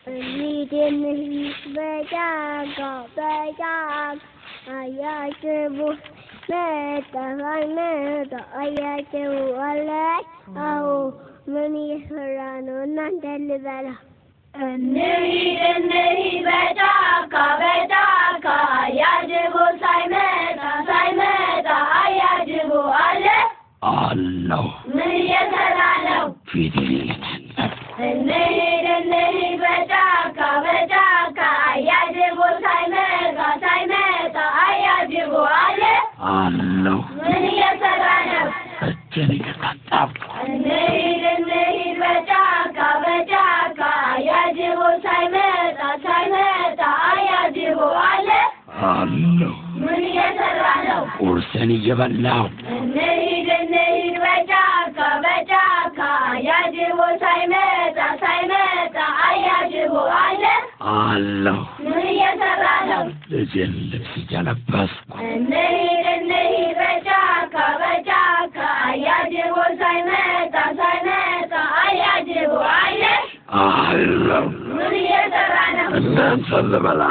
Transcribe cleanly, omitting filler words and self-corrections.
እንሂድ በጫካ አያጅቡ መጣ አያጅቡ አለ አዎ ምን እየሰራ ነው እናንተ ልበላ እንሂድ በጫካ አያጅቡ ሳይመጣ አያጅቡ አለ አላህ ምን እየሰራ ነው ፊት እንሂድ በጫካ አያጅቡ ሳይመጣ አያጅቡ አለ አላህ ምን እየሰራ ነው እጄን እየታጠብኩ እንሂድ በጫካ አያጅቡ ሳይመጣ አያጅቡ አለ አላህ ምን እየሰራ ነው ቁርሴን እየበላሁ እንሂድ በጫካ አያጅቡ ሳይመጣ አያጅቡ አለ አላህ ምን እየሰራ ነው ልጄን ልብስ እያለበስኩ እንሂድ በጫካ አያጅቡ ሳይመጣ አያጅቡ አለ አላህ ምን እየሰራ ነው እናንተን ልበላ